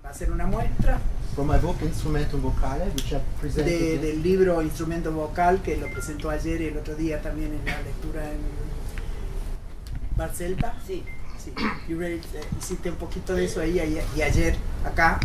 Va a ser una muestra from my book Instrumentum Vocale, which I presented. del libro Instrumento Vocal, que lo presentó ayer y el otro día también en la lectura en Barcelta. Sí. Sí. Hiciste un poquito de eso ahí y ayer acá.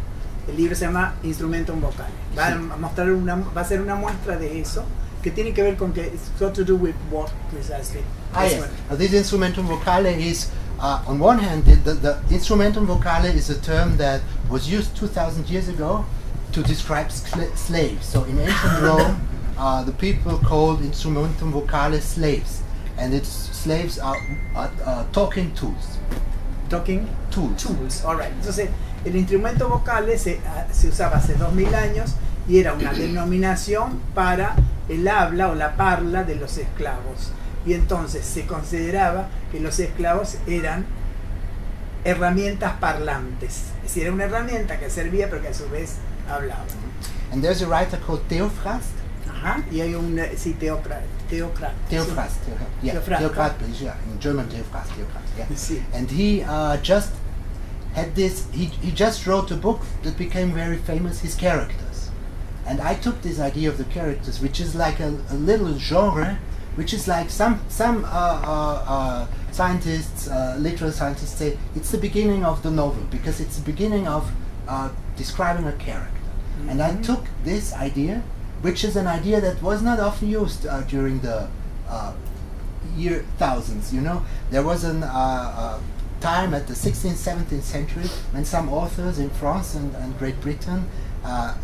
El libro se llama Instrumentum Vocale. Va a mostrar va a ser una muestra de eso que tiene que ver con que it's got to do with what precisely. Yes. This Instrumentum Vocale is, on one hand, the Instrumentum Vocale is a term that was used 2,000 years ago to describe slaves. So in ancient Rome, the people called Instrumentum Vocale slaves, and its slaves are talking tools. Talking tools. Tools. All right. Entonces, el instrumento vocale se usaba hace 2000 años y era una denominación para el habla o la parla de los esclavos. Y entonces se consideraba que los esclavos eran herramientas parlantes. Es decir, era una herramienta que servía pero que a su vez hablaba. And there's a writer called Theophrast. Ajá. Y hay un Theophrast. Theophrast, yeah. Theophrast, yeah. In German, Theophrast, yeah. Sí. And he just had this. He just wrote a book that became very famous. His characters, and I took this idea of the characters, which is like a little genre, which is like some scientists, literary scientists say it's the beginning of the novel because it's the beginning of describing a character. Mm-hmm. And I took this idea, which is an idea that was not often used during the year thousands. You know, there was an time at the 16th, 17th century when some authors in France and Great Britain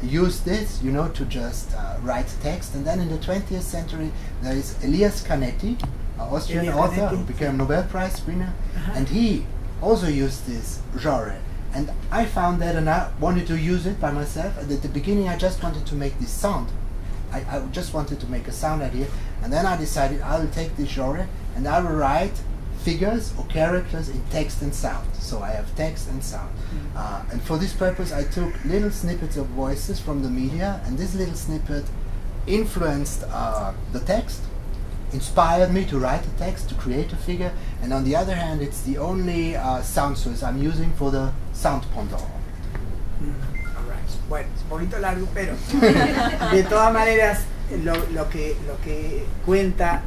used this, you know, to just write text. And then in the 20th century, there is Elias Canetti, an Austrian author who became Nobel Prize winner, and he also used this genre. And I found that, and I wanted to use it by myself. And at the beginning, I just wanted to make this sound. I just wanted to make a sound idea, and then I decided I will take this genre and I will write figures or characters in text and sound. So I have text and sound. And for this purpose, I took little snippets of voices from the media, and this little snippet influenced the text, inspired me to write a text, to create a figure, and on the other hand, it's the only sound source I'm using for the sound pendant. Bueno, es un poquito largo, pero de todas maneras lo que cuenta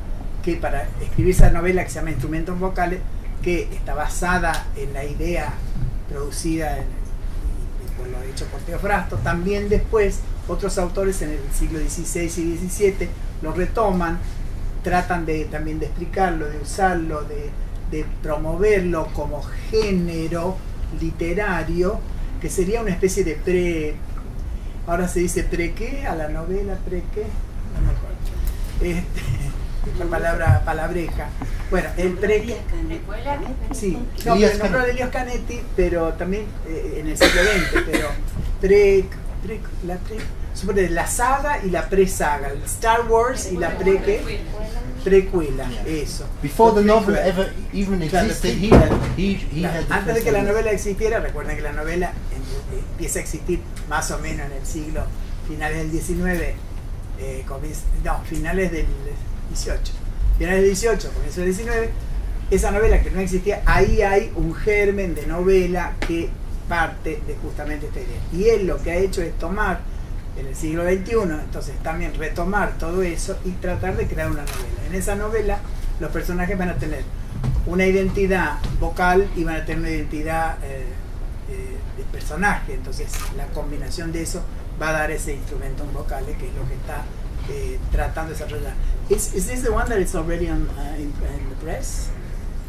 que para escribir esa novela que se llama Instrumentos Vocales, que está basada en la idea producida por lo hecho por Teofrasto, también después otros autores en el siglo XVI y XVII lo retoman, tratan también de explicarlo, de usarlo, de promoverlo como género literario, que sería una especie de ahora se dice ¿qué? A la novela, ¿qué? No me acuerdo. La palabreja. Bueno, el ¿Escuela? Sí, no, pero nombró de Elias Canetti, pero también en el siglo XX, pero supone la saga y la presaga, el Star Wars y la precuela, eso. Before the novel ever even existed, he had antes de que la novela existiera, recuerden que la novela empieza a existir más o menos en el siglo, finales del 19, finales del 18, finales del 18, comienzo del 19, esa novela que no existía, ahí hay un germen de novela que parte de justamente esta idea. Y él lo que ha hecho es tomar en el siglo XXI, entonces también retomar todo eso y tratar de crear una novela. En esa novela los personajes van a tener una identidad vocal y van a tener una identidad de personaje, entonces la combinación de eso va a dar ese instrumento vocal que es lo que está tratando de desarrollar. Is this the one that is already in the press?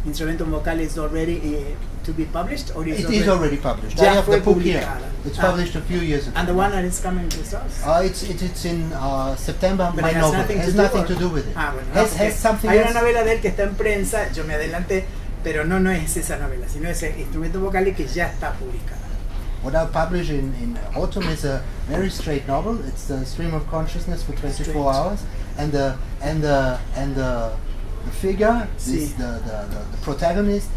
Instrumentum Vocal is already to be published, or it is already published. I have the book here. It's published a few years ago. And the one that is coming to us? It's in September. But My it novel has nothing to do with it. Bueno, has something hay else. una novela de él que está en prensa, yo me adelanté, pero no es esa novela, sino ese instrumento vocal que ya está publicada. What I published in autumn is a very straight novel. It's the stream of consciousness for 24 hours, and the figure, Sí. the protagonist.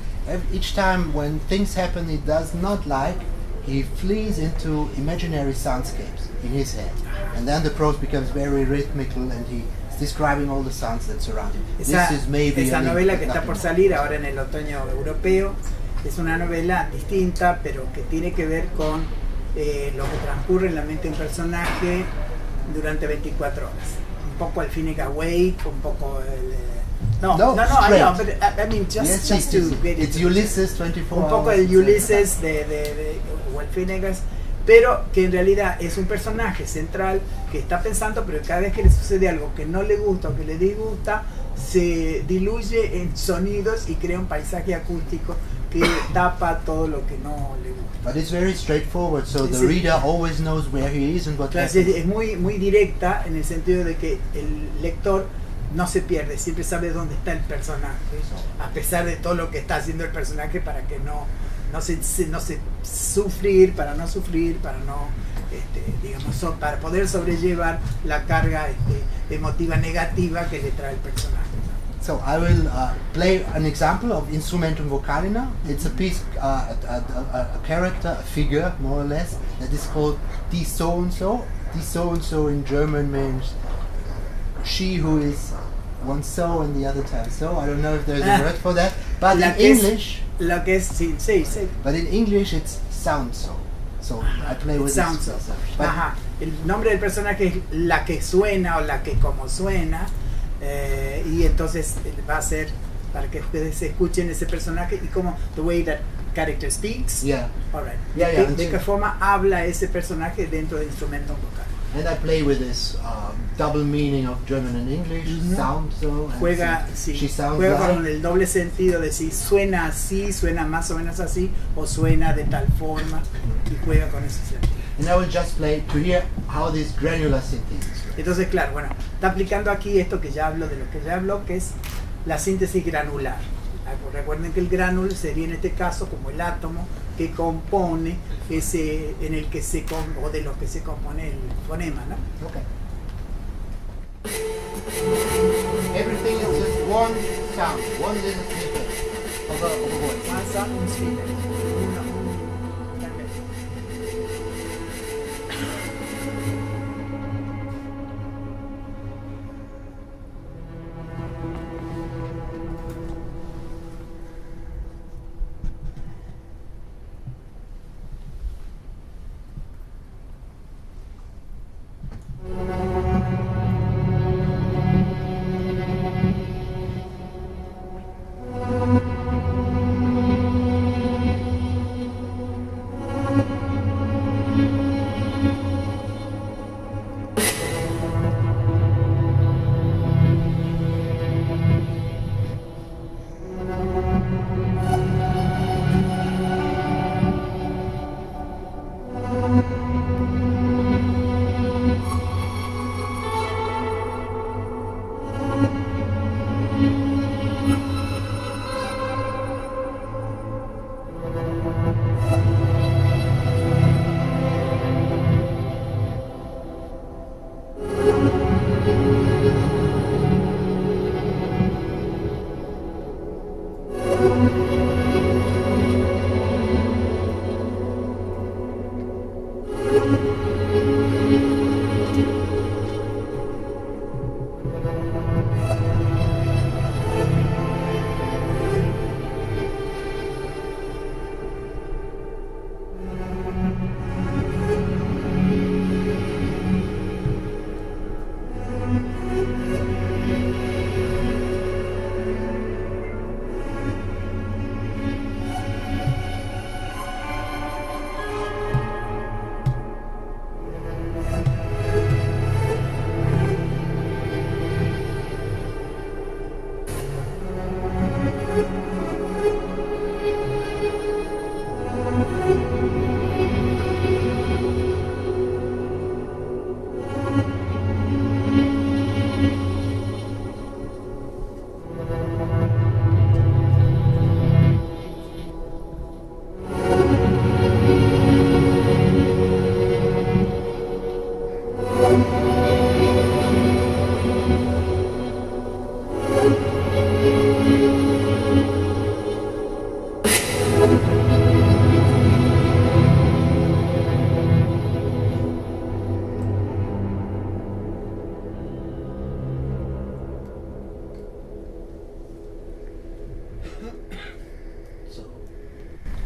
Each time when things happen he does not like, he flees into imaginary soundscapes in his head, and then the prose becomes very rhythmical, and he is describing all the sounds that surround him. Esa novela que está por salir ahora en el otoño europeo es una novela distinta, pero que tiene que ver con lo que transcurre en la mente de un personaje durante 24 horas. Un poco el Finnick Awake, un poco el... No, I know, but I mean, just to get it's Ulysses 24 un poco el Ulysses de o el Finnegas, pero que en realidad es un personaje central que está pensando, pero cada vez que le sucede algo que no le gusta o que le disgusta, se diluye en sonidos y crea un paisaje acústico que tapa todo lo que no le gusta. But it's very straightforward, so the reader always knows where he is and what happens. Es muy directa en el sentido de que el lector no se pierde, siempre sabe dónde está el personaje, a pesar de todo lo que está haciendo el personaje, para que no sufrir, para no digamos, para poder sobrellevar la carga emotiva negativa que le trae el personaje. So I will play an example of Instrumentum Vocalina. It's a piece, a character, a figure, more or less, that is called die so and so. Die so and so in German means she who is one so and the other time so. I don't know if there's a word for that, but in English, but in English it's sound so. So I play with sound so. El nombre del personaje es la que suena o la que como suena, y entonces va a ser para que ustedes escuchen ese personaje y como the way that character speaks. Yeah. All right. Yeah, de qué forma habla ese personaje dentro de instrumentos vocales. And I play with this double meaning of German and English, sound so. Juega, juega con el doble sentido de si suena así, suena más o menos así, o suena de tal forma, y juega con ese sentido. And I will just play to hear how this granular synthesis. Entonces, claro, bueno, está aplicando aquí esto que ya hablo, de lo que ya habló, que es la síntesis granular. Recuerden que el gránulo sería en este caso como el átomo que compone ese, en el que se o de los que se compone el fonema, ¿no? Okay. Everything is just one sound, one little snippet of a voice. One sound, un snippet. Uno.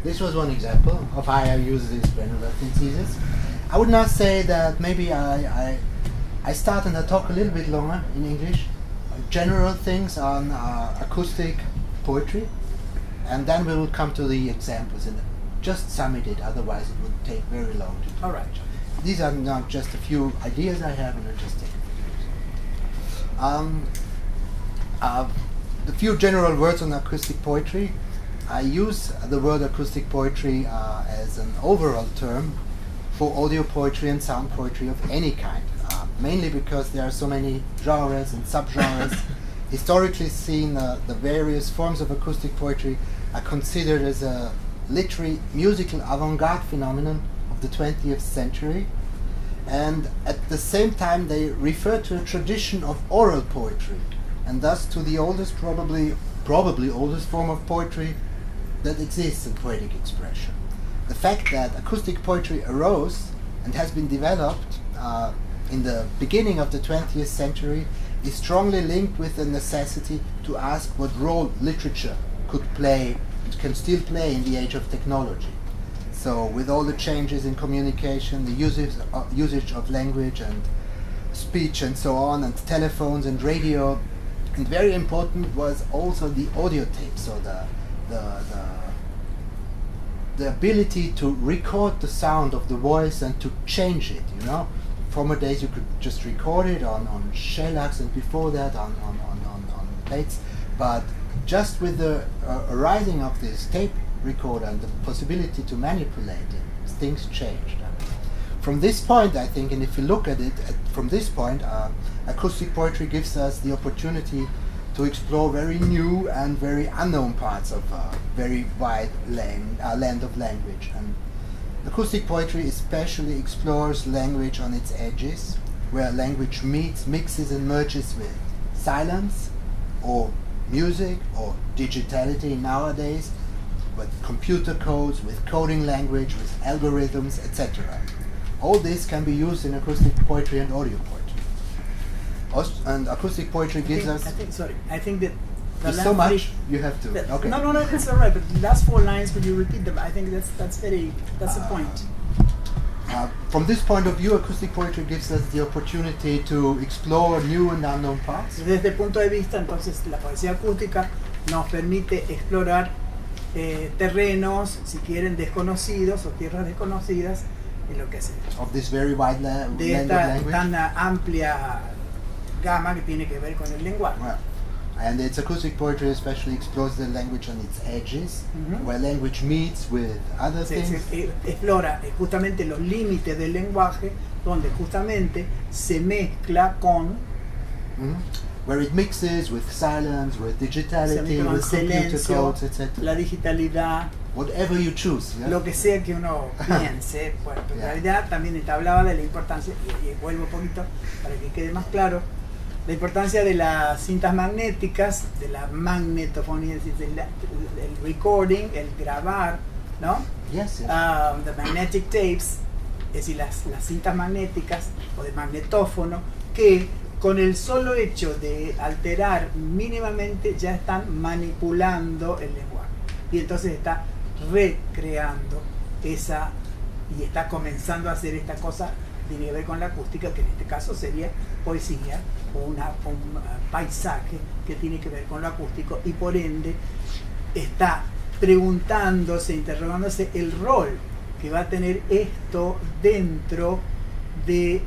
This was one example of how I use this granular synthesis. I would now say that maybe I start and I talk a little bit longer in English, general things on acoustic poetry, and then we will come to the examples and just summit it, otherwise it would take very long to do. All right. These are not just a few ideas I have, and I just take a few. The few general words on acoustic poetry. I use the word acoustic poetry as an overall term for audio poetry and sound poetry of any kind, mainly because there are so many genres and subgenres. Historically seen, the various forms of acoustic poetry are considered as a literary musical avant-garde phenomenon of the 20th century, and at the same time they refer to a tradition of oral poetry, and thus to the oldest, probably oldest form of poetry that exists in poetic expression. The fact that acoustic poetry arose and has been developed in the beginning of the 20th century is strongly linked with the necessity to ask what role literature can still play in the age of technology. So with all the changes in communication, the usage of language and speech and so on, and telephones and radio, and very important was also the audio tape, so the ability to record the sound of the voice and to change it, you know. Former days you could just record it on shellacs, and before that on plates, but just with the arising of this tape recorder and the possibility to manipulate it, things changed. From this point, I think, and if you look at it from this point, acoustic poetry gives us the opportunity to explore very new and very unknown parts of a very wide land of language. And acoustic poetry especially explores language on its edges, where language meets, mixes and merges with silence or music or digitality nowadays, with computer codes, with coding language, with algorithms, etc. All this can be used in acoustic poetry and audio poetry. And acoustic poetry gives us... I think that there's so much you have to... Okay. No, it's all right, but the last 4 lines, could you repeat them? I think that's the point. From this point of view, acoustic poetry gives us the opportunity to explore new and unknown parts. Desde este punto de vista, entonces, la poesía acústica nos permite explorar terrenos, si quieren, desconocidos o tierras desconocidas en lo que hace. Of this very wide de esta tan amplia gama que tiene que ver con el lenguaje. Well, and its acoustic poetry especially explores the language on its edges, where language meets with other things. Explora justamente los límites del lenguaje, donde justamente se mezcla con where it mixes with silence, with digitality, with computer codes, etc. La digitalidad, whatever you choose. Yeah? Lo que sea que uno piense. Bueno, en realidad también te hablaba de la importancia, y vuelvo un poquito para que quede más claro, la importancia de las cintas magnéticas, de la magnetofonía, es decir, el recording, el grabar, ¿no? Yes, yes. The magnetic tapes, es decir, las cintas magnéticas o de magnetófono, que con el solo hecho de alterar mínimamente ya están manipulando el lenguaje. Y entonces está recreando esa, y está comenzando a hacer esta cosa que tiene que ver con la acústica, que en este caso sería poesía o un paisaje que tiene que ver con lo acústico, y por ende está preguntándose, interrogándose el rol que va a tener esto dentro de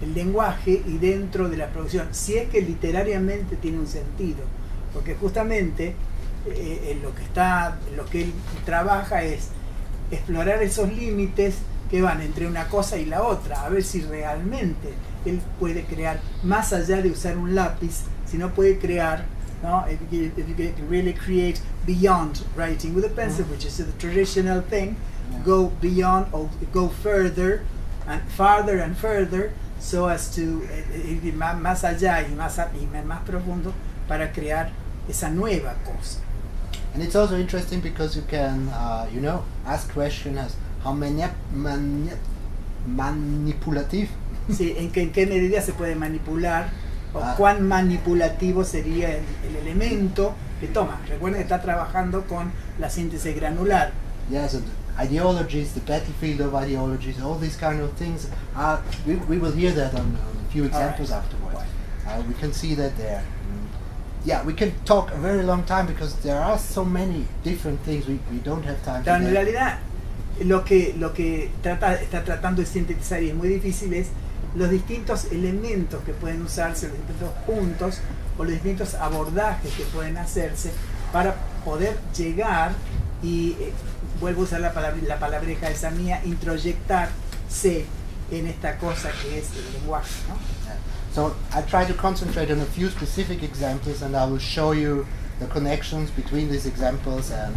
el lenguaje y dentro de la producción, si es que literariamente tiene un sentido, porque justamente lo que él trabaja es explorar esos límites que van entre una cosa y la otra, a ver si realmente él puede crear más allá de usar un lápiz, si no puede crear, ¿no? If you can really create beyond writing with a pencil, which is the traditional thing, go beyond or go further and further, so as to ir más allá y más profundo para crear esa nueva cosa. And it's also interesting because you can, ask questions as how manipulative. Sí, en qué medida se puede manipular, o cuán manipulativo sería el elemento que toma. Recuerden que está trabajando con la síntesis granular. Yes, and ideologies, the battlefield of ideologies, all these kind of things. We will hear that on a few examples afterwards. We can see that there. Yeah, we can talk a very long time because there are so many different things. We don't have time. Pero en realidad, lo que está tratando de sintetizar, y es muy difícil, es los distintos elementos que pueden usarse, los distintos puntos o los distintos abordajes que pueden hacerse para poder llegar y vuelvo a usar la palabreja esa mía, introyectarse en esta cosa que es el lenguaje, ¿no? So I try to concentrate on a few specific examples, and I will show you the connections between these examples and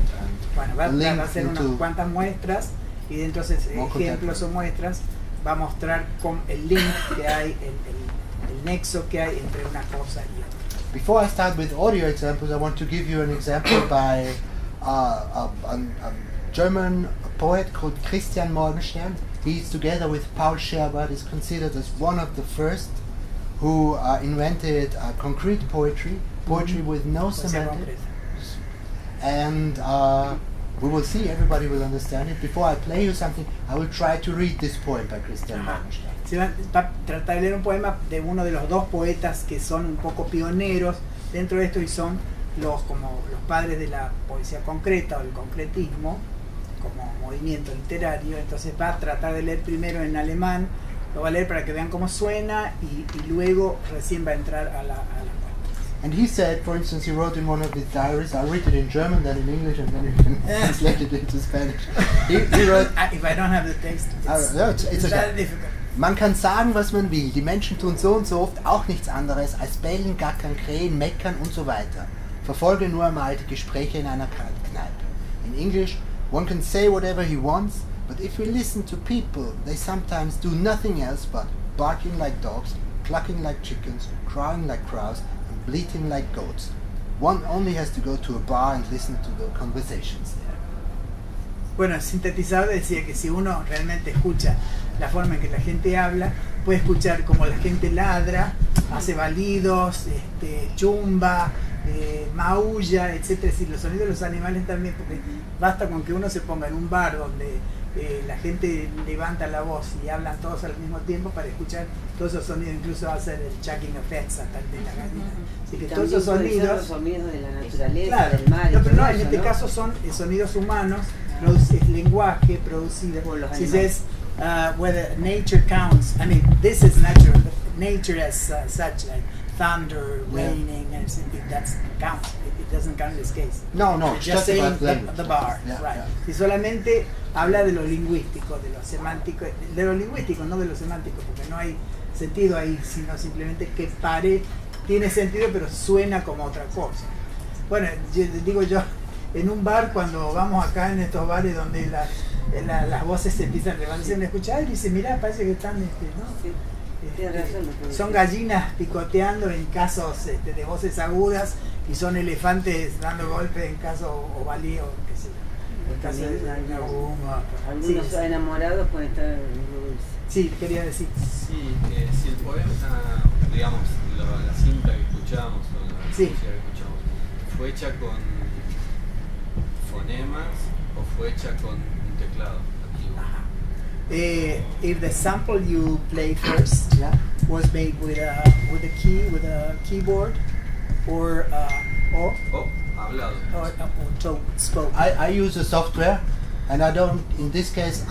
bueno, the link a hacer unas cuantas muestras y dentro de ejemplos o muestras va a mostrar con el link que hay, el nexo que hay entre una cosa y otra. Before I start with audio examples, I want to give you an example by a German poet called Christian Morgenstern. He's together with Paul Scherbert is considered as one of the first who invented concrete poetry with no semantics. And we will see, everybody will understand it. Before I play you something, I will try to read this poem by Christian Morgenstern. Se va a tratar de leer un poema de uno de los dos poetas que son un poco pioneros dentro de esto y son como los padres de la poesía concreta o el concretismo como movimiento literario. Entonces va a tratar de leer primero en alemán, lo va a leer para que vean cómo suena y luego recién va a entrar a la parte. And he said, for instance, he wrote in one of his diaries, I'll read it in German, then in English, and then you can translate it into Spanish. He wrote, if I don't have the text, it's okay. difficult. Man kann sagen, was man will. Die Menschen tun so und so oft auch nichts anderes als bellen, gackern, krähen, meckern und so weiter. Verfolge nur einmal die Gespräche in einer Kneipe. In English, one can say whatever he wants, but if we listen to people, they sometimes do nothing else but barking like dogs, clucking like chickens, crowing like crows, and bleating like goats. One only has to go to a bar and listen to the conversations there. Bueno, el sintetizador decía que si uno realmente escucha la forma en que la gente habla, puede escuchar como la gente ladra, hace balidos, chumba, maulla, etcétera. Es decir, los sonidos de los animales también, porque basta con que uno se ponga en un bar donde la gente levanta la voz y hablan todos al mismo tiempo para escuchar todos esos sonidos, incluso hacer el chucking effects hasta el de la gallina. Así que todos esos sonidos, los sonidos de la naturaleza, claro, del mar. No, pero no, en eso, este ¿no? caso son sonidos humanos, es lenguaje producido. Por los He animales. says whether nature counts. I mean, this is natural, but nature as such, like thunder, raining, and something that counts. It doesn't count in this case. No, It's just saying about language. the bar, Yeah, right? yeah. Si solamente habla de lo lingüístico, de lo semántico, de lo lingüístico, no de lo semántico, porque no hay sentido ahí, sino simplemente que tiene sentido, pero suena como otra cosa. Bueno, digo yo, en un bar, cuando vamos acá en estos bares donde las voces se empiezan a levantar, escuchar y dice, mirá, parece que están, ¿no? Sí. Tienes razón, Son gallinas picoteando en casos de voces agudas y son elefantes dando golpes en caso o balío, qué sé yo, en caso de una guma. Algunos Sí, enamorados pueden estar sí, quería decir. Sí, si el poema, digamos, la cinta que escuchamos o la música que escuchamos, ¿fue hecha con fonemas o fue hecha con un teclado activo? If the sample you play first was made with a keyboard or Hablado. spoke. I use a software, and I don't, in this case,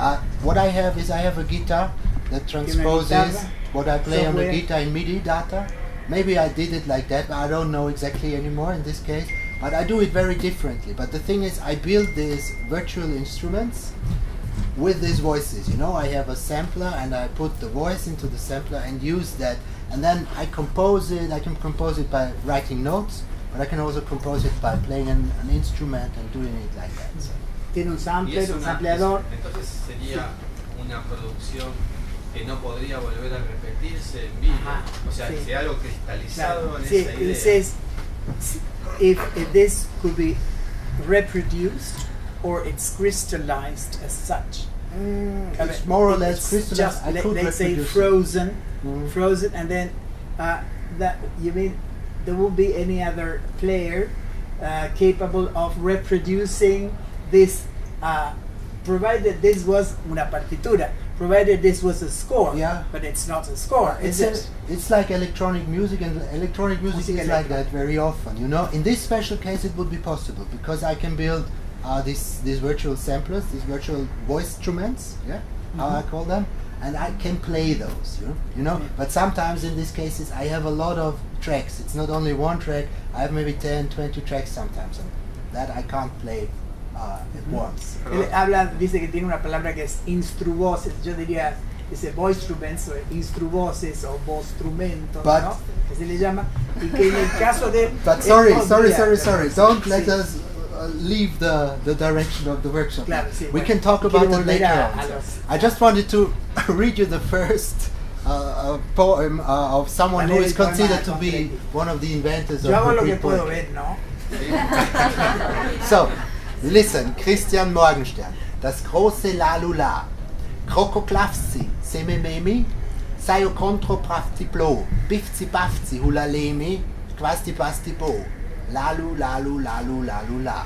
what I have is I have a guitar that transposes what I play on the guitar in MIDI data. Maybe I did it like that, but I don't know exactly anymore in this case. But I do it very differently. But the thing is, I build these virtual instruments with these voices. You know, I have a sampler and I put the voice into the sampler and use that. And then I compose it. I can compose it by writing notes, but I can also compose it by playing an instrument and doing it like that. So. Tiene un sampler, un sampleador. Entonces sería una producción que no podría volver a repetirse en vivo. O sea, que sea algo cristalizado en esa idea. It says if this could be reproduced or it's crystallized as such. It's more or less crystallized. Just I could let's say reproduce frozen, it. frozen, and then that you mean there won't be any other player capable of reproducing this, provided this was una partitura, provided this was a score. Yeah. But it's not a score, is it? It's like electronic music, and electronic music is like that very often. You know, in this special case, it would be possible because I can build these virtual samplers, these virtual voice instruments, yeah, how I call them, and I can play those. You know. But sometimes in these cases, I have a lot of tracks. It's not only one track. I have maybe 10, 20 tracks sometimes, and that I can't play at once. Él dice que tiene una palabra que es instruvoces, yo diría, dice voice instruments o instruvoces o vostrumentos, ¿no? Que se le llama, y que en el caso de... But sorry, don't let us leave the direction of the workshop. Claro, sí, we can talk about it later on. I just wanted to read you the first poem of someone who is considered to be one of the inventors of the Greek poetry. So, listen, Christian Morgenstern, das große Lalula, Krokoklavsi, Semememi, Sayo Kontro Praftiplo, Bifzi Bafzi, Hulalemi, Quasti Pasti Bo, Lalu, Lalu, Lalu, Lalu, La.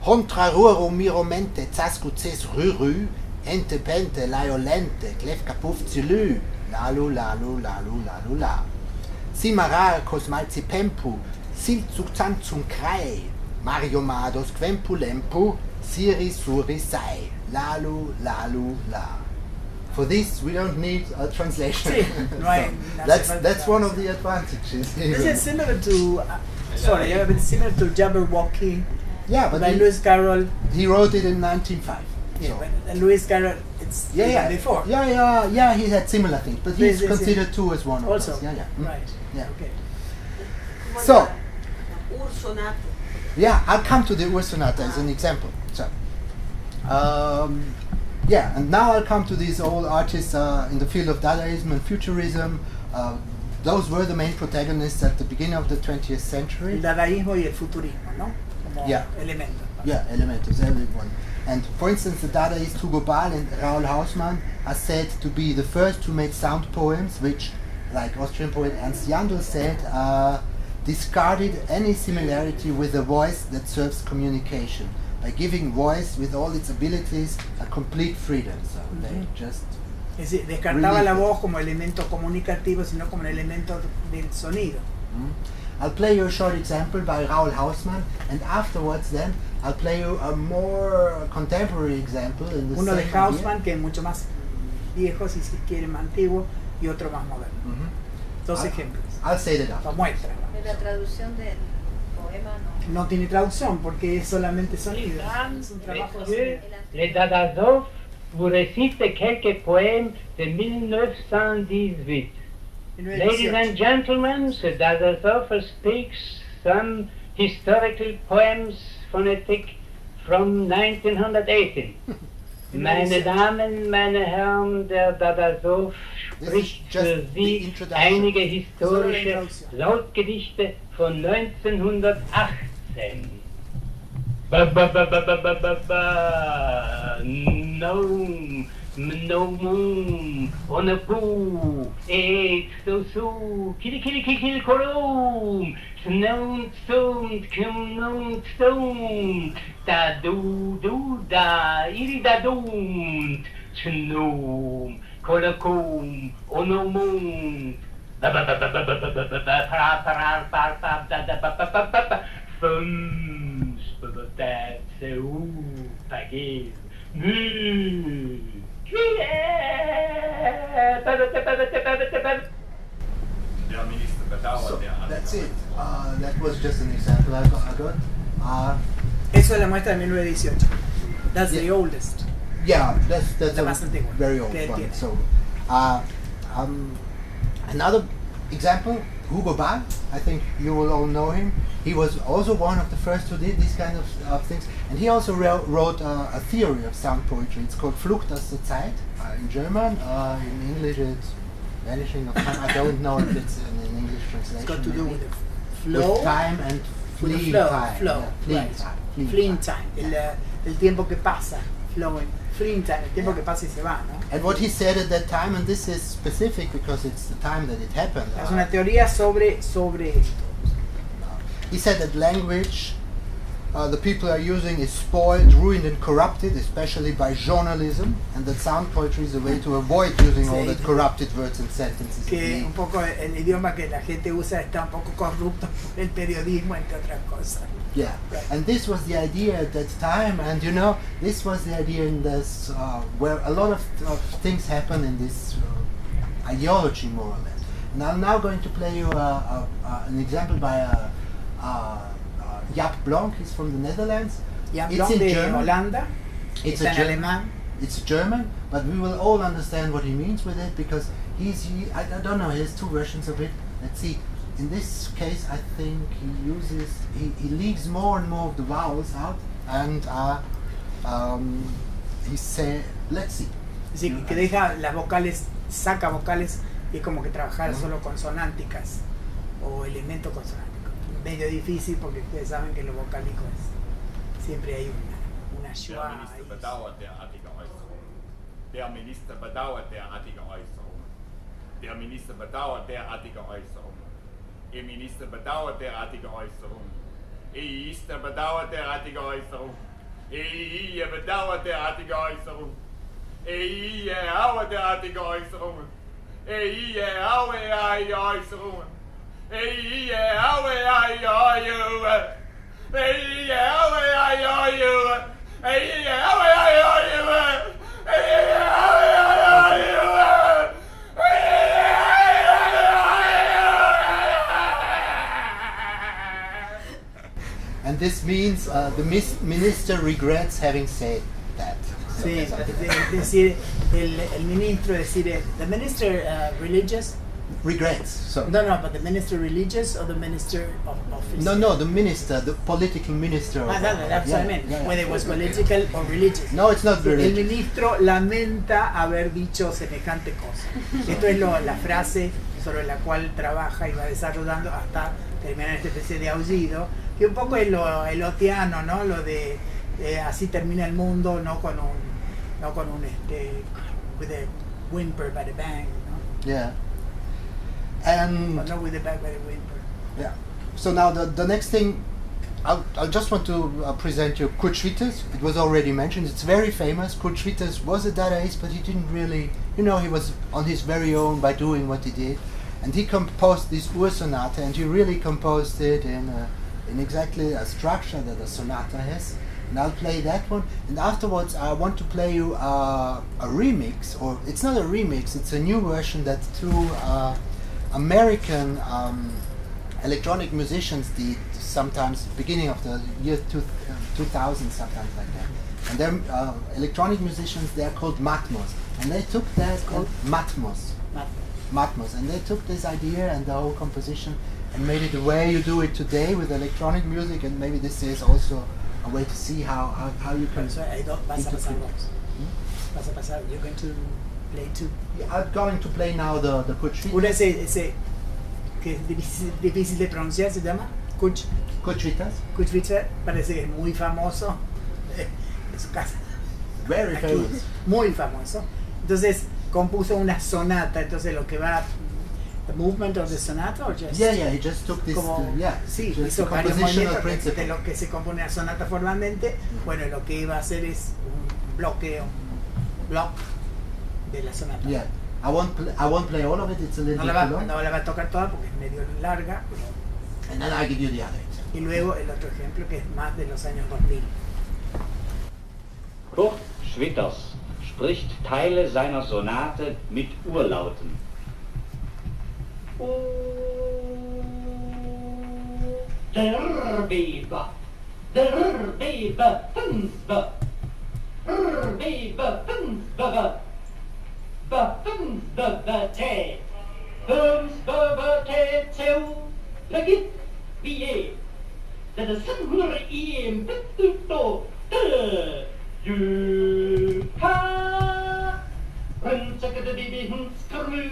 Hontra Ruro Miromente, Zasku Ces Ruru, Ente Pente, Laiolente, Klef Kapufzilü, Lalu, Lalu, Lalu, Lalu, La. Simara Kosmalzi Pempu, Silzuk Zamzum Krei, Mario Mados Quempu Lempu, Siri Suri Sai, Lalu, Lalu, La. For this we don't need a translation. Sí, no hay, that's one of the advantages. This is similar to, similar to Jabberwocky. Yeah, but by Lewis Carroll. He wrote it in 1905. Yeah, so. But Lewis Carroll, it's before. Yeah, he had similar things, but he's considered too as one of also. those. Yeah. Right. Yeah. Okay. So. Ursonate. Yeah, I'll come to the Ursonate as an example. So. Yeah, and now I'll come to these old artists in the field of Dadaism and Futurism. Those were the main protagonists at the beginning of the 20th century. El dadaísmo y el futurismo, ¿no? Como elementos. Yeah, elementos, everyone. And for instance, the Dadaist Hugo Ball and Raoul Hausmann are said to be the first to make sound poems, which, like Austrian poet Ernst Jandl said, discarded any similarity with a voice that serves communication, by giving voice with all its abilities a complete freedom. So they just descartaba la voz como elemento comunicativo, sino como un elemento del sonido. I'll play you a short example by Raoul Hausmann, and afterwards then I'll play you a more contemporary example in the Uno de Hausmann, que es mucho más viejo, si se quiere, más antiguo, y otro más moderno. Dos ejemplos. I'll say that after. Muestra. La traducción del poema no tiene traducción porque es solamente sonido. Es un trabajo de Les Dadazov vous récite quelques poèmes de 1918. Ladies and gentlemen, the Dadazov speaks some historical poems phonetic from 1918. Meine Damen, meine Herren, der Dadazov spricht für Sie einige historische Lautgedichte von 1918. No, on a poo, so so, kill, kolom, stone, da do, da, iri da don't, snoom, kolacom, on a moon, that's pagis, So that's it. That was just an example I got. Eso es la muestra de 1918. That's the oldest. Yeah, that's la más antigua, very old one. So, another example, Hugo Ball. I think you will all know him. He was also one of the first who did these kind of things, and he also wrote a theory of sound poetry. It's called Flucht aus der Zeit in German. In English, it's vanishing of time. I don't know if it's in English translation. It's got to do with the flow, with time and fleeing time. Fleeing time. El tiempo que pasa, flowing. Fleeing time, el tiempo que pasa y se va, ¿no? And what he said at that time, and this is specific because it's the time that it happened. Es una teoría sobre esto. He said that language the people are using is spoiled, ruined and corrupted, especially by journalism, and that sound poetry is a way to avoid using all that corrupted words and sentences. Que un poco el idioma que la gente usa está un poco corrupto por el periodismo, entre otras cosas. Yeah, right. And this was the idea at that time, and you know, this was the idea in this, where a lot of things happen in this ideology, more or less. And I'm now going to play you an example by Jaap Blanc. He's from the Netherlands. Jaap It's Blanc in de German. Holanda, It's está a en German. alemán. It's German, but we will all understand what he means with it, because I don't know, he has two versions of it. Let's see. In this case, I think he leaves more and more of the vowels out, and he say, let's see. Sí, que deja las vocales, saca vocales, y es como que trabajar solo consonánticas o elementos consonánticos. Medio difícil porque ustedes saben que lo vocálico es, siempre hay una schwa ahí. Der Minister bedauert derartige Äußerungen. Der Minister bedauert derartige Äußerungen. Der Minister bedauert derartige Äußerungen. Minister bedauert derartige Äußerungen. Ihr bedauert derartige Äußerungen. Ihr haue derartige Äußerungen. Ihr haue Äußerungen. Ihr haue Äußerungen. Ihr haue Äußerungen. And this means the minister regrets having said that. So Sí, something like es decir, el ministro, decir, the minister religious? regrets. So No, but the minister religious or the minister of office? no, the minister, the political minister. That's what I meant, yeah. whether it was political or religious. No, it's not El religious. ministro lamenta haber dicho semejante cosa. Esto es la frase sobre la cual trabaja y va desarrollando hasta terminar esta especie de aullido, que un poco es lo elotiano, ¿no? Lo de así termina el mundo, no con un with a whimper by the bang, ¿no? Yeah. And But not with the bang by the whimper. yeah. So now the next thing, I just want to present you Kurt Schwitters. It was already mentioned. It's very famous. Kurt Schwitters was a Dadaist, but he didn't really, he was on his very own by doing what he did. And he composed this Ursonata, and he really composed it in exactly a structure that a sonata has. And I'll play that one. And afterwards, I want to play you a remix, or it's not a remix, it's a new version that two American electronic musicians did sometimes beginning of the year 2000, sometimes like that. And they're electronic musicians, they're called Matmos. And they took that called Matmos. Matmos. And they took this idea and the whole composition and made it the way you do it today with electronic music, and maybe this is also a way to see how you can So vas a pasar interpret. vos. Vas a pasar, you're going to play too. I'm going to play now the Kurt Uno Schwitters. ese que es difícil de pronunciar, se llama Kurt Schwitters, parece que es muy famoso en su casa. Very Aquí, famous. muy famoso. Entonces compuso una sonata, entonces lo que va, the movement of the sonata or just Yeah, he just took this. como, sí, just hizo the varios compositional movimientos principle. de lo que se compone una sonata formalmente. Bueno, lo que iba a hacer es un block de la sonata. Yeah, I won't play all of it. It's a little No bit la too long. va a tocar toda porque es medio larga. And then I give you the other example. Y luego el otro ejemplo que es más de los años 2000. Kurt Schwitters spricht Teile seiner Sonate mit Urlauten. Der Weber, Fünfe, Weber, Fünfe, Fünfe, Fünfe, Legit, wie det är samlar i en bittuto, ha, Röntgade bibi hundskarmu,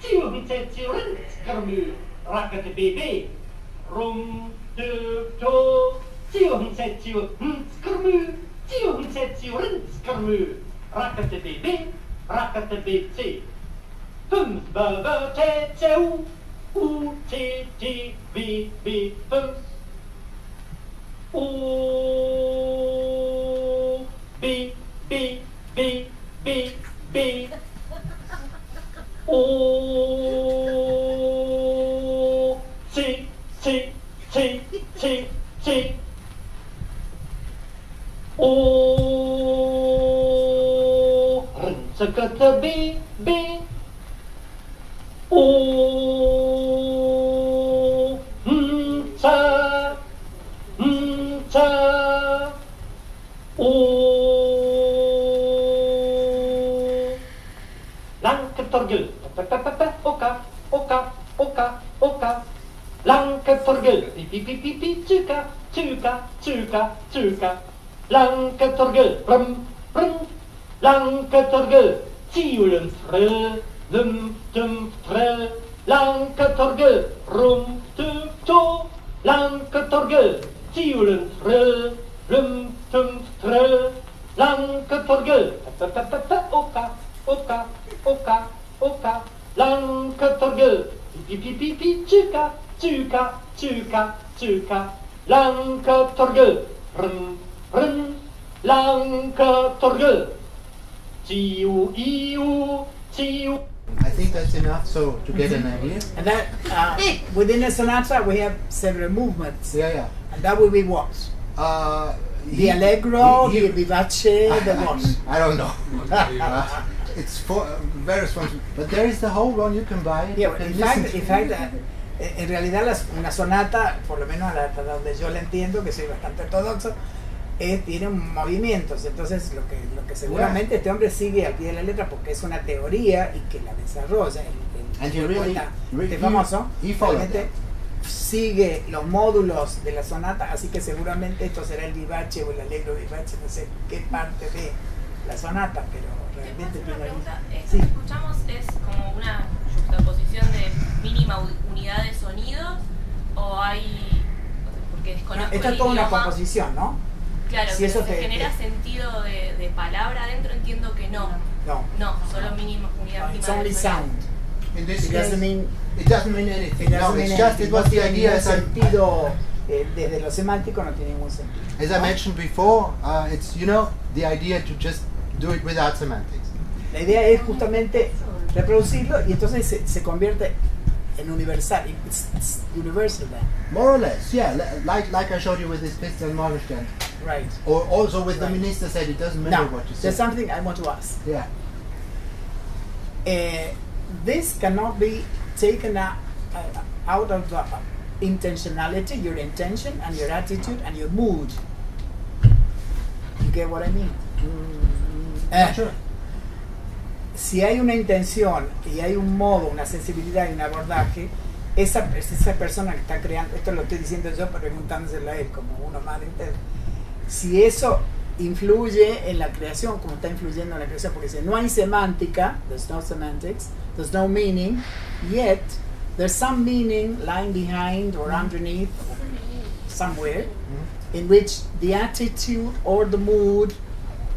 tiohundsetsi röntgskarmu, rakate bibi, to, tiohundsetsi hundskarmu, tiohundsetsi röntgskarmu, rakate bibi, fünf böver, u, t, b, fünf, O, B, B, B, B, B. O, C, C, C, C, C. O, sakata B, B. O, sa, sa. O, Lanketorgel, oka, oka, oka, oka. Lanketorgel, pi, tsuka, tsuka, tsuka, tsuka. Lanketorgel, brum, brum. Lanketorgel, tiulen frö, tum, frö. Lanketorgel, rum, to. Lanketorgel, tiulen frö, tum, frö. Lanketorgel, oka, oka, oka, oka. Lanketorgel, pi, tsuka, tsuka, tsuka, tsuka. Lanketorgel, brum, brum. Lanketorgel, tiu, tiu. I think that's enough so to get an idea. And that within a sonata we have several movements. Yeah. And that will be what? The allegro, the vivace, the what? I don't know. It's for various ones, but there is the whole one. You can buy it. Yeah, you can in listen fact, to it. en realidad una sonata, por lo menos hasta donde yo la entiendo, que soy bastante ortodoxo, tiene movimientos. Entonces lo que seguramente este hombre sigue al pie de la letra porque es una teoría y que la desarrolla. And he really, Este famoso he followed realmente sigue los módulos de la sonata, así que seguramente esto será el vivace o el allegro vivace, no sé qué parte de la sonata, pero realmente ¿Puedo hacer una pregunta? Esto sí. que escuchamos es como una juxtaposición de mínima unidad de sonidos, o hay, porque desconozco Esto el es toda una idioma. composición, ¿no? Claro, Si pero eso ¿se te- genera sentido de palabra adentro? Entiendo que no. No. Solo mínima unidad It's mínima only de sonido. sound. In this It case, doesn't mean it doesn't mean anything. It doesn't No, mean it's just anything. it was No the tiene idea ningún as I, sentido, desde lo semántico no tiene ningún sentido. as I mentioned before. It's the idea to just do it without semantics. La idea es justamente reproducirlo y entonces se convierte en universal. It's universal then. More or less, yeah. Like I showed you with this Christian Morgenstern. Right. Or also with the Right. minister said it doesn't matter Now, what you say. there's something I want to ask. Yeah. This cannot be taken out of the intentionality, your intention and your attitude and your mood. You get what I mean? Sure. Si hay una intención y hay un modo, una sensibilidad y un abordaje, esa persona que está creando, esto lo estoy diciendo yo preguntándoselo a él como uno más de ustedes, si eso influye en la creación, como está influyendo en la creación, porque si no hay semántica, there's no semantics, there's no meaning, yet there's some meaning lying behind or underneath somewhere, in which the attitude or the mood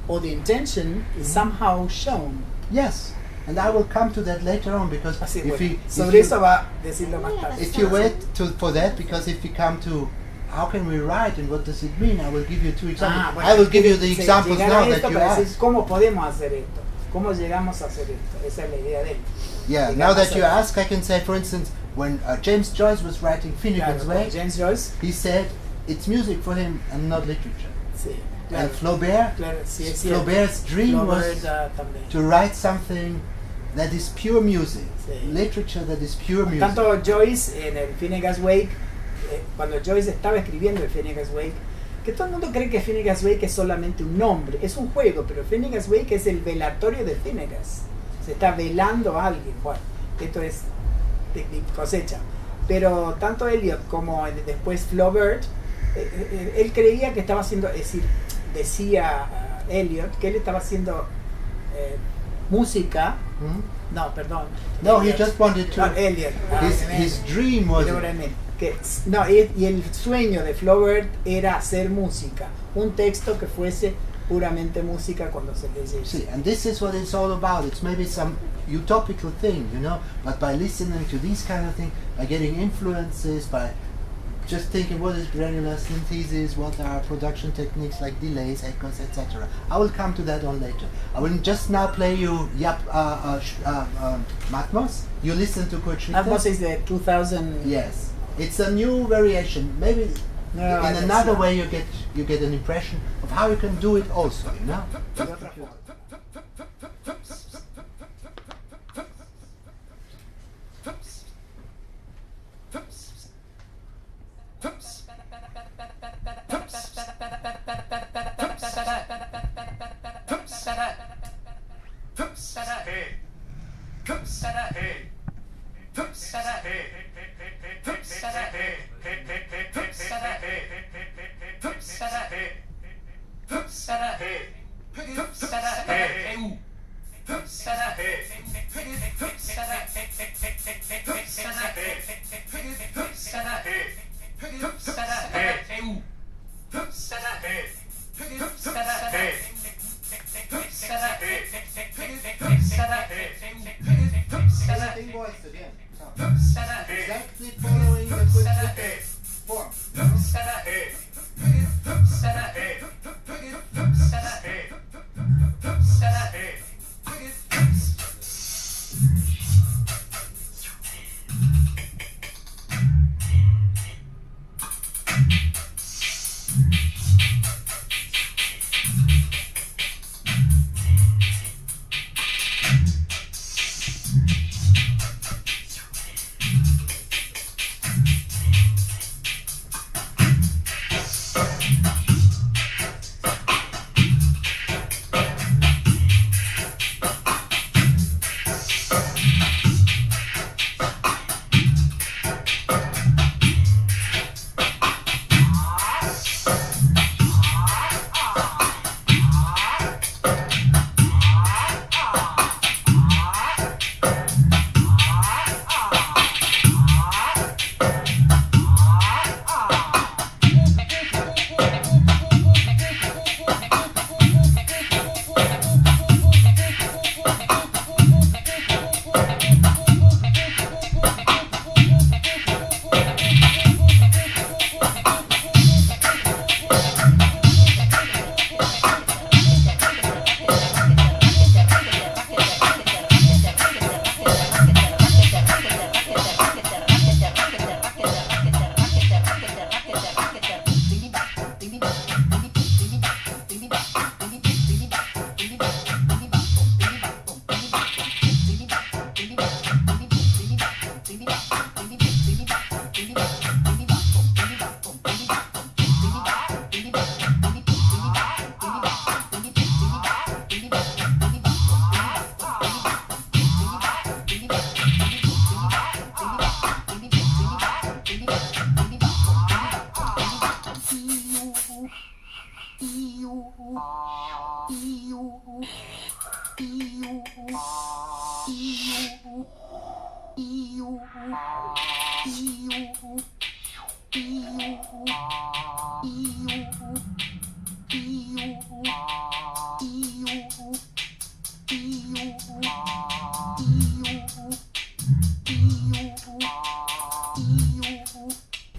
or the intention is somehow shown. Yes. And I will come to that later on because Así, if bueno, we sobre eso va a decirlo más tarde. if you wait for that, because if we come to how can we write and what does it mean, I will give you two examples. Bueno, I will give you the se examples llegará now a esto that you para decir asked. cómo podemos hacer esto, cómo llegamos a hacer esto. Esa es la idea de él. Yeah, Llegamos now that a- you ask, I can say, for instance, when James Joyce was writing Finnegan's Claro, Wake, James Joyce, he said it's music for him and not literature. sí, claro, And Flaubert, claro, sí, es cierto. Flaubert's dream Flaubert, was también. to write something that is pure music, Sí. literature that is pure music. Tanto Joyce en el Finnegan's Wake, cuando Joyce estaba escribiendo el Finnegan's Wake, que todo el mundo cree que Finnegan's Wake es solamente un nombre, es un juego, pero Finnegan's Wake es el velatorio de Finnegan. Se está velando a alguien. Bueno, esto es de mi cosecha. Pero tanto Eliot como después Flaubert, él creía que estaba haciendo, es decir, decía Eliot que él estaba haciendo música. Hmm? No, perdón. No, he Eliot. just wanted to. No, Eliot. His dream was. You know what I mean? Y el sueño de Flaubert era hacer música, un texto que fuese puramente música cuando se leyese. See, and this is what it's all about. It's maybe some utopical thing, but by listening to these kind of things, by getting influences, by just thinking what is granular synthesis, what are production techniques like delays, echoes, etc. I will come to that on later. I will just now play you Matmos. You listen to Kurt Schlichter. Matmos is the 2000. Yes, it's a new variation. Maybe in another way you get an impression of how you can do it also. You know. Exactly following the good form.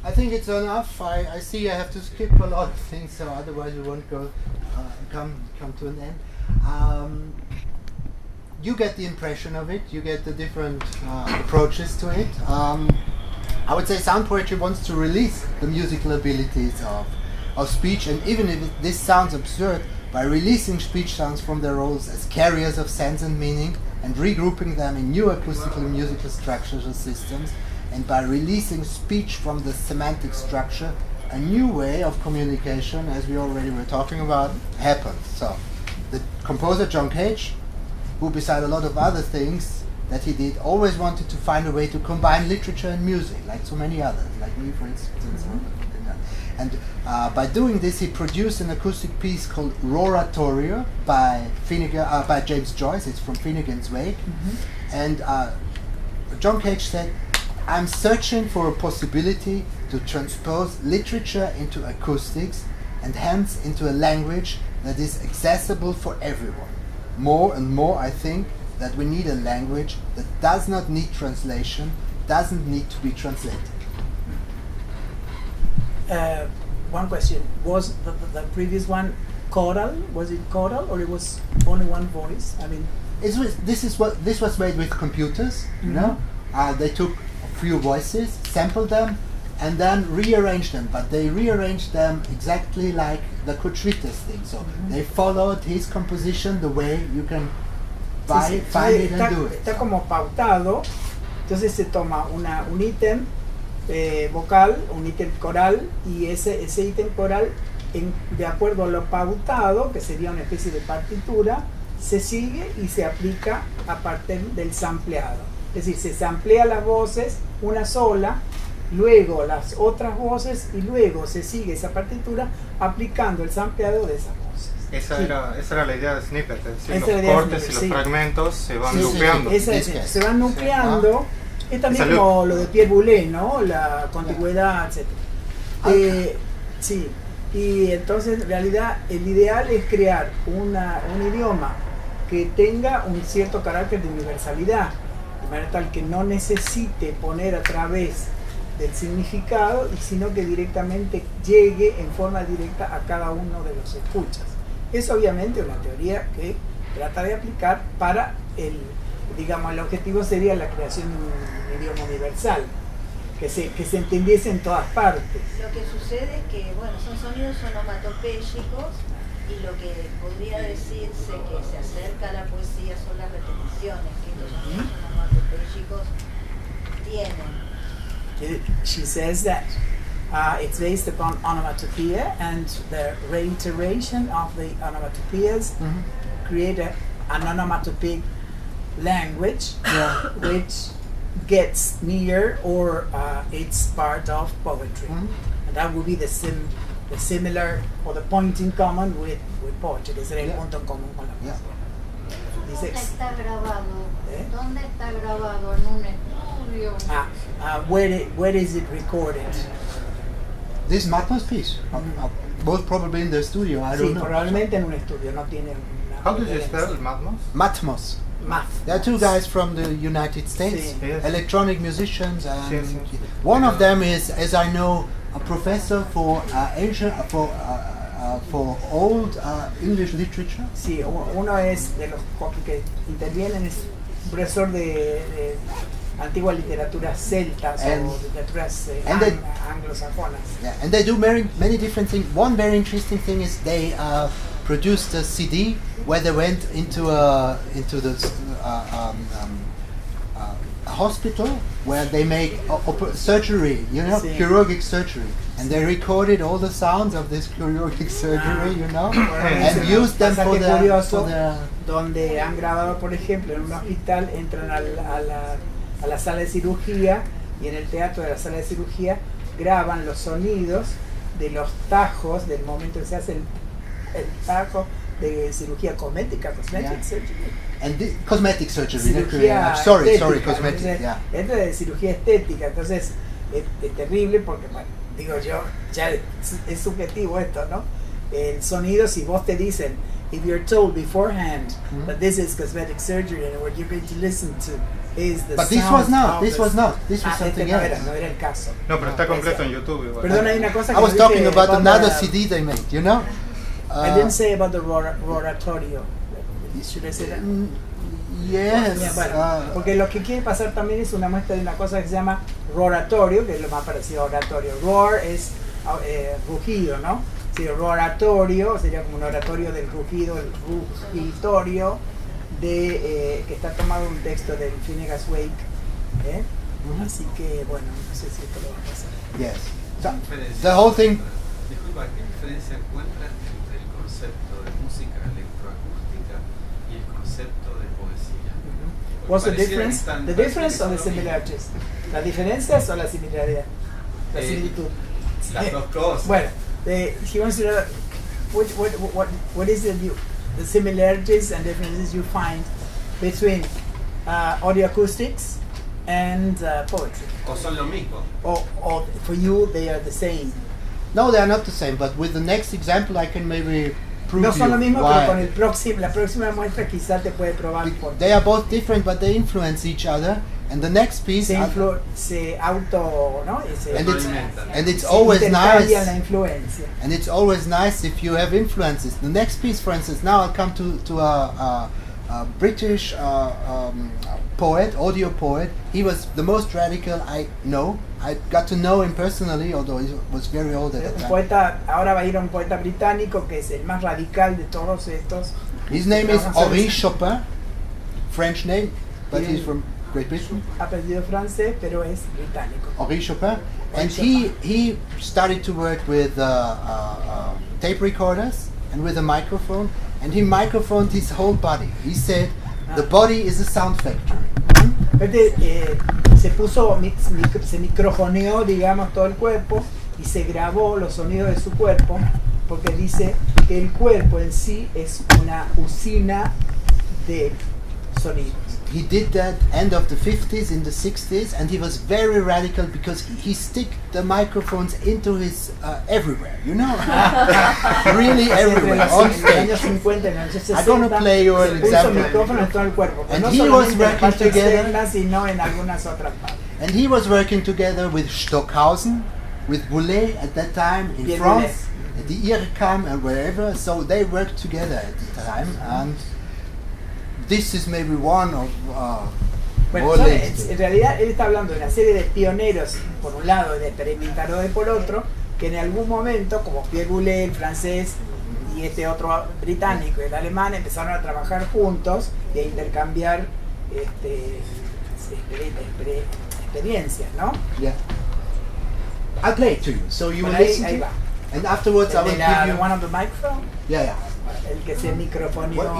I think it's enough. I see I have to skip a lot of things, so otherwise we won't go come to an end. You get the impression of it. You get the different approaches to it. I would say sound poetry wants to release the musical abilities of speech, and even if this sounds absurd, by releasing speech sounds from their roles as carriers of sense and meaning and regrouping them in new acoustical and musical structures or systems, and by releasing speech from the semantic structure, a new way of communication, as we already were talking about, happens. So the composer John Cage, who beside a lot of other things that he did, always wanted to find a way to combine literature and music, like so many others, like me for instance. And by doing this, he produced an acoustic piece called Roratorio by James Joyce. It's from Finnegan's Wake. And John Cage said, I'm searching for a possibility to transpose literature into acoustics and hence into a language that is accessible for everyone. More and more I think that we need a language that does not need translation, doesn't need to be translated. one question: was the previous one choral? Was it choral, or it was only one voice? I mean, this was made with computers. You know, they took a few voices, sampled them, and then rearranged them. But they rearranged them exactly like the Cotritas thing. So they followed his composition the way you can find it and do it. Está como pautado. Entonces se toma un ítem vocal, un ítem coral, y ese ítem coral, de acuerdo a lo pautado, que sería una especie de partitura, se sigue y se aplica a partir del sampleado. Es decir, se samplea las voces, una sola, luego las otras voces, y luego se sigue esa partitura aplicando el sampleado de esas voces. Esa era la idea de snippet, es decir, Esa los idea de cortes snippet, y los fragmentos se van nucleando. Se van nucleando. Es también como lo de Pierre Boulez, ¿no? La contigüedad, etc. Sí, y entonces en realidad el ideal es crear un idioma que tenga un cierto carácter de universalidad, de manera tal que no necesite poner a través del significado, sino que directamente llegue en forma directa a cada uno de los escuchas. Es obviamente una teoría que trata de aplicar para el objetivo sería la creación de un idioma universal, que se entendiese en todas partes. Lo que sucede es que, bueno, son sonidos onomatopéyicos, y lo que podría decirse que se acerca a la poesía son las repeticiones que los sonidos onomatopéyicos tienen. She says that it's based upon onomatopoeia, and the reiteration of the onomatopoeias create an onomatopoeic language, which gets near, or it's part of poetry, and that would be the similar, or the point in common with poetry, que sería el punto en común con la poesía. ¿Dónde está grabado? ¿Dónde está grabado? ¿En un estudio? Where is it recorded? This Matmos piece, most probably in the studio. I don't know. Probablemente en un estudio, no tiene una. How do you spell Matmos? Matmos. There are two guys from the United States, electronic musicians, and one of them is, as I know, a professor for Asia, for old English literature. Sí, uno es de los que intervienen, es profesor de antigua literatura celtas o literaturas anglosajonas. Yeah, and they do many different things. One very interesting thing is they produced a CD where they went into the hospital where they make surgery, you know, chirurgic surgery, and they recorded all the sounds of this chirurgic surgery, you know, and used them for the donde han grabado, por ejemplo, en un hospital, entran a la sala de cirugía, y en el teatro de la sala de cirugía graban los sonidos de los tajos del momento que se hace el tajo de cirugía cosmética, cosmetic surgery. And cosmetic surgery. Cirugía sorry, estética, cosmetic. Entonces, es de cirugía estética, entonces es terrible porque, bueno, digo yo, ya es subjetivo esto, ¿no? El sonido, si vos te dicen, if you're told beforehand that this is cosmetic surgery and what you're going to listen to is the But sound this was something else. No era el caso. No, pero está completo en YouTube igual. Perdón, hay una cosa que I was talking about another CD they made, you know? I didn't say about the roratorio. Should I say that? Yes. Bueno, porque lo que quiere pasar también es una muestra de una cosa que se llama roratorio, que es lo más parecido a oratorio. Roar es rugido, ¿no? Sí, roratorio sería como un oratorio del rugido, el rugitorio de que está tomado un texto del Finnegan's Wake. Así que bueno, no sé si esto lo va a pasar. Yes. So, the whole thing. Disculpa, ¿qué diferencia encuentras entre el concepto de música electroacústica y el concepto de poesía? What's the difference? The difference or the similarities? ¿Las diferencias o la similaridad? La similitud. Las dos cosas. Bueno, he wants to know what is the similarities and differences you find between audio acoustics and poetry? ¿O son lo mismo? Or for you they are the same? No, they are not the same, but with the next example I can maybe prove No son lo you mismo, why. pero con la próxima muestra quizá te puede probar por They are both different, but they influence each other. And the next piece, se auto, ¿no? and it's always nice. La influencia. And it's always nice if you have influences. The next piece, for instance, now I'll come to a British poet, audio poet. He was the most radical I know. I got to know him personally, although he was very old at the time. Ahora va a ir un poeta británico que es el más radical de todos estos. His name is Henri Chopin, French name, but he's from Great Britain. Apellido francés, pero es británico. Henri Chopin, and he started to work with tape recorders and with a microphone, and he microphoned his whole body. He said, "The body is a sound factory." Se microfoneó, digamos, todo el cuerpo y se grabó los sonidos de su cuerpo, porque dice que el cuerpo en sí es una usina de sonidos. He did that end of the 50s, in the 60s, and he was very radical because he stick the microphones into his everywhere, you know, really everywhere, on stage. I'm going to play you an example. And he was working together. And he was working together with Stockhausen, with Boulez at that time in France, at the IRCAM and wherever. So they worked together at the time, and this is maybe one of en realidad él está hablando de una serie de pioneros por un lado y de experimentadores por otro, que en algún momento, como Pierre Boulez, el francés, y este otro británico, el alemán, empezaron a trabajar juntos y a intercambiar experiencias, ¿no? Yeah. I'll play it to you, so you will listen to it. And afterwards I will give you one on the microphone. Yeah. El que se microfoneó. Well,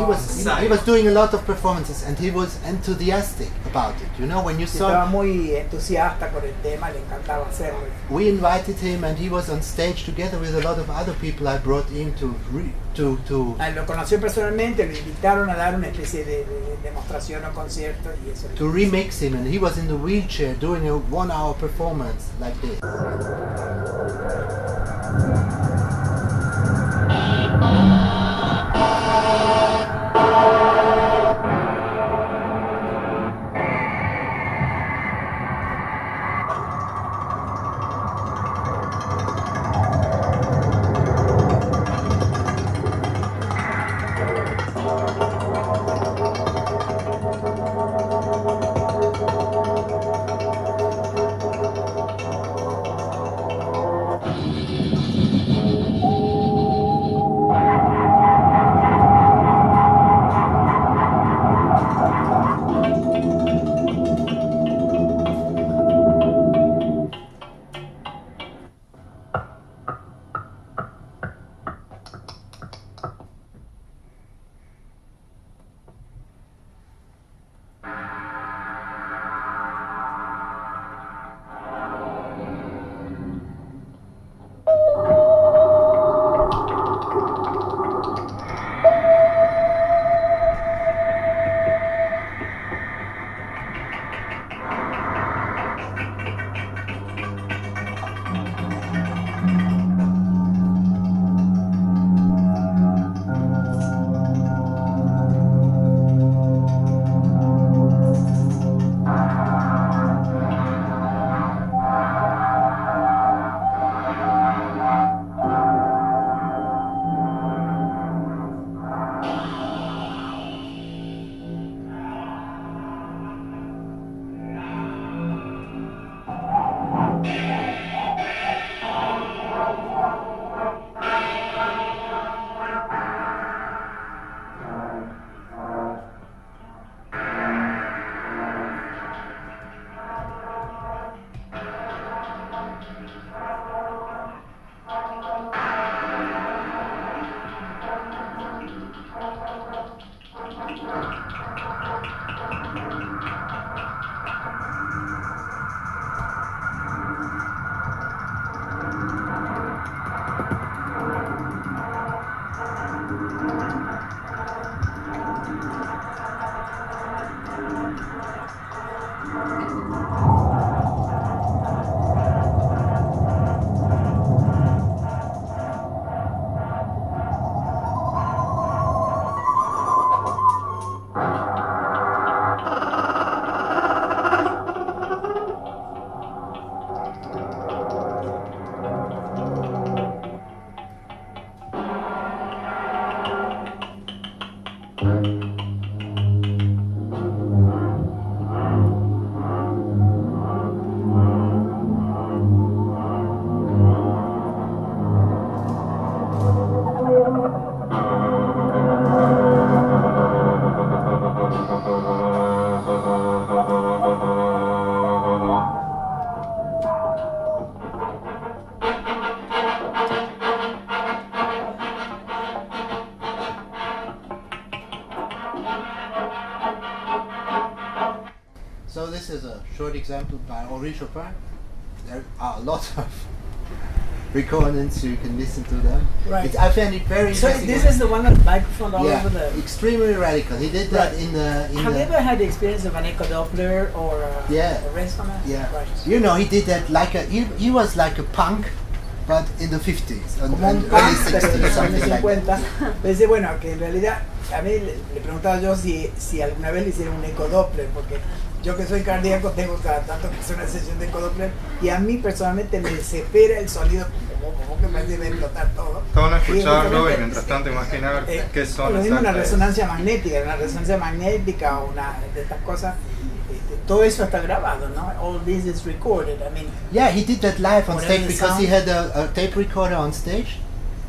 he was doing a lot of performances, and he was enthusiastic about it. You know, when you saw. Estaba muy entusiasta con el tema, le encantaba hacerlo. We invited him, and he was on stage together with a lot of other people I brought in to. Lo conoció personalmente, lo invitaron a dar una especie de demostración o concierto y eso. To remix him, and he was in the wheelchair doing a 1-hour performance like this. this is a short example by Henri Chopin. There are a lot of recordings, so you can listen to them. Right. I find it very So interesting. this is the one with the microphone all over the... extremely radical. He did that Right. in the... Have you ever had the experience of an echo Doppler or a resonance? Yeah. Right. You know, he did that like a... He was like a punk, but in the 50s. And, Como un and early punk, pero 60s, en los años something like 50. that. Pensé, bueno, que en realidad, a mí le preguntaba yo si alguna vez le hicieron un eco Doppler, porque yo que soy cardíaco tengo cada tanto que hacer una sesión de eco Doppler y a mí personalmente me desespera el sonido como que me debe explotar todo. Está bueno escucharlo y mientras tanto imaginar qué son lo mismo una exactas. resonancia magnética o una de estas cosas. Todo eso está grabado, ¿no? All this is recorded. I mean, yeah, he did that live on whatever stage the because sound. he had a tape recorder on stage,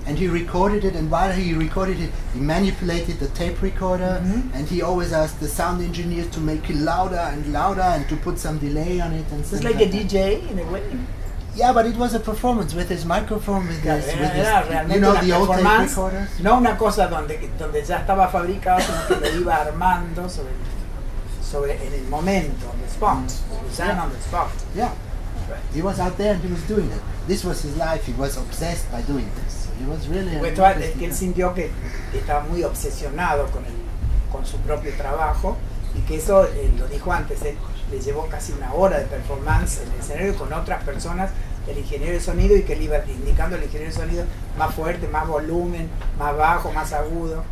and he recorded it. And while he recorded it, he manipulated the tape recorder, and he always asked the sound engineer to make it louder and louder and to put some delay on it and it's stuff like like a that. DJ in a way. Yeah, but it was a performance with his microphone, with his, Era you realmente know, una the old tape performance, recorders. no una cosa donde ya estaba fabricado, sino que lo iba armando sobre en el momento, on the spot, on the spot. Yeah, he was out there and he was doing it. This was his life. He was obsessed by doing this. So he was really. Pues es que él sintió que estaba muy obsesionado con su propio trabajo y que eso, lo dijo antes, él le llevó casi una hora de performance en el escenario con otras personas, el ingeniero de sonido, y que él iba indicando al ingeniero de sonido más fuerte, más volumen, más bajo, más agudo.